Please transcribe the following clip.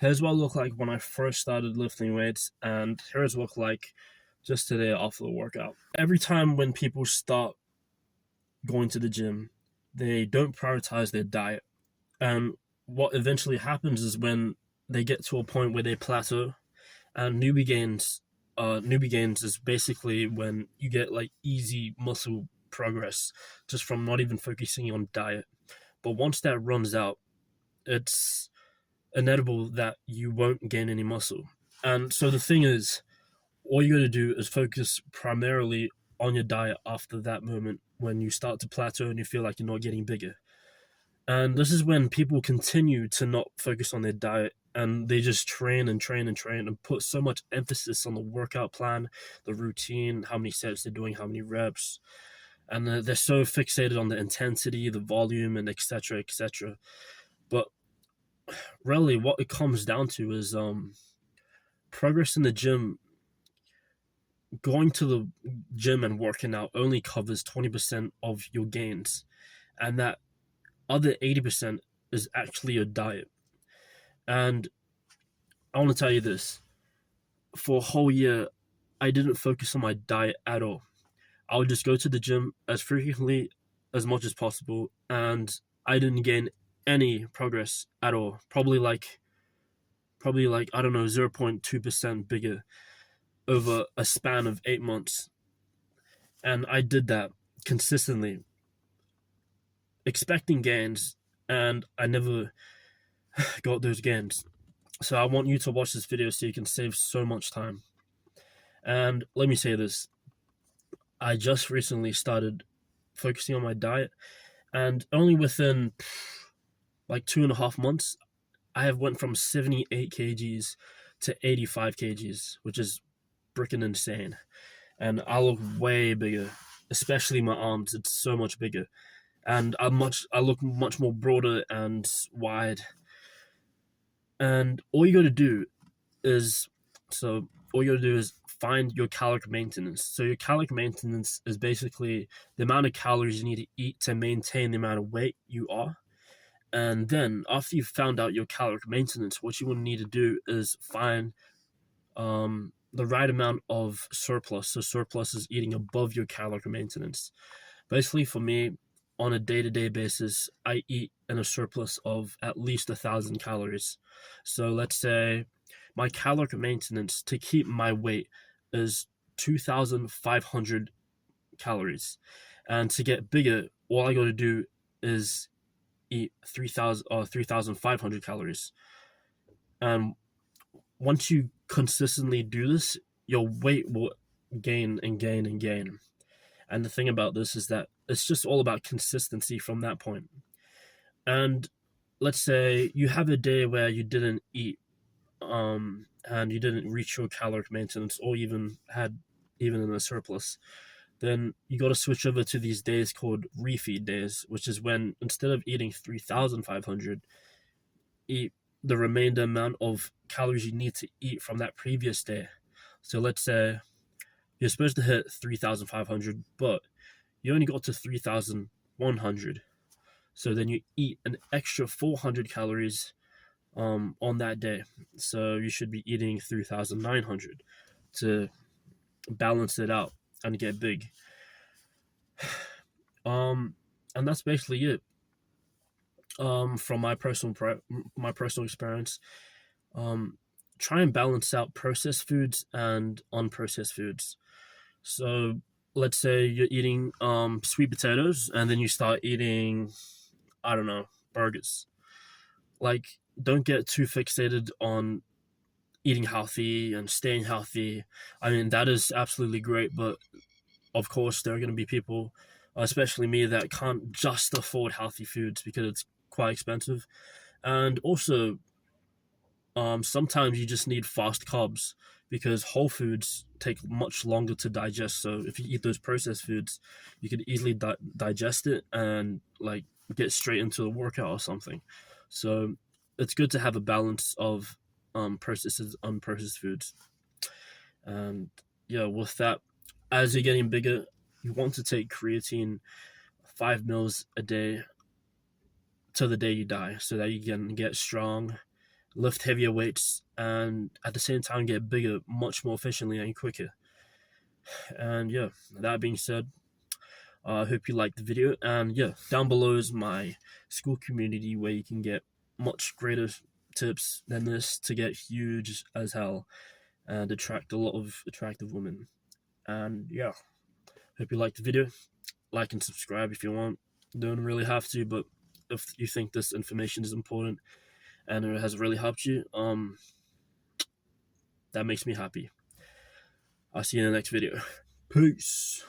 Here's what I look like when I first started lifting weights, and here's what I look like just today after the workout. Every time when people start going to the gym, they don't prioritize their diet. And what eventually happens is when they get to a point where they plateau, and newbie gains is basically when you get like easy muscle progress just from not even focusing on diet. But once that runs out, it's inevitable that you won't gain any muscle. And so the thing is, all you got to do is focus primarily on your diet after that moment when you start to plateau and you feel like you're not getting bigger. And this is when people continue to not focus on their diet and they just train and train and train and put so much emphasis on the workout plan, the routine, how many sets they're doing, how many reps. And they're so fixated on the intensity, the volume, and etc. etc. But really, what it comes down to is progress in the gym. Going to the gym and working out only covers 20% of your gains, and that other 80% is actually your diet. And I want to tell you this, for a whole year, I didn't focus on my diet at all. I would just go to the gym as frequently as much as possible, and I didn't gain any progress at all. Probably like I don't know, 0.2% bigger over a span of 8 months. And I did that consistently, expecting gains, and I never got those gains. So I want you to watch this video so you can save so much time. And let me say this, I just recently started focusing on my diet, and only within like 2.5 months, I have went from 78 kgs to 85 kgs, which is freaking insane. And I look way bigger, especially my arms. It's so much bigger, and I look much more broader and wide. And is all you got to do is find your caloric maintenance. So your caloric maintenance is basically the amount of calories you need to eat to maintain the amount of weight you are. And then after you've found out your caloric maintenance, what you want to need to do is find the right amount of surplus. So surplus is eating above your caloric maintenance. Basically, for me, on a day-to-day basis, I eat in a surplus of at least 1,000 calories. So let's say my caloric maintenance to keep my weight is 2,500 calories, and to get bigger, all I got to do is eat 3,000 or 3,500 calories. And once you consistently do this, your weight will gain and gain and gain. And the thing about this is that it's just all about consistency from that point. And let's say you have a day where you didn't eat, and you didn't reach your caloric maintenance, or even had even in a surplus, then you got to switch over to these days called refeed days, which is when instead of eating 3,500, eat the remainder amount of calories you need to eat from that previous day. So let's say you're supposed to hit 3,500, but you only got to 3,100. So then you eat an extra 400 calories on that day. So you should be eating 3,900 to balance it out and get big. And that's basically it. From my personal experience, try and balance out processed foods and unprocessed foods. So let's say you're eating sweet potatoes, and then you start eating, I don't know, burgers. Like, don't get too fixated on eating healthy and staying healthy. I mean, that is absolutely great, but of course there are going to be people, especially me, that can't just afford healthy foods because it's quite expensive. And also, sometimes you just need fast carbs because whole foods take much longer to digest. So if you eat those processed foods, you could easily digest it and like get straight into the workout or something. So it's good to have a balance of processed and unprocessed foods. And yeah, with that, as you're getting bigger, you want to take creatine 5 mils a day to the day you die, so that you can get strong lift heavier weights, and at the same time get bigger much more efficiently and quicker. And yeah, that being said, I hope you liked the video. And yeah, down below is my school community where you can get much greater tips than this to get huge as hell and attract a lot of attractive women. And yeah, hope you liked the video. Like and subscribe if you want. Don't really have to, but if you think this information is important and it has really helped you, that makes me happy. I'll see you in the next video. Peace.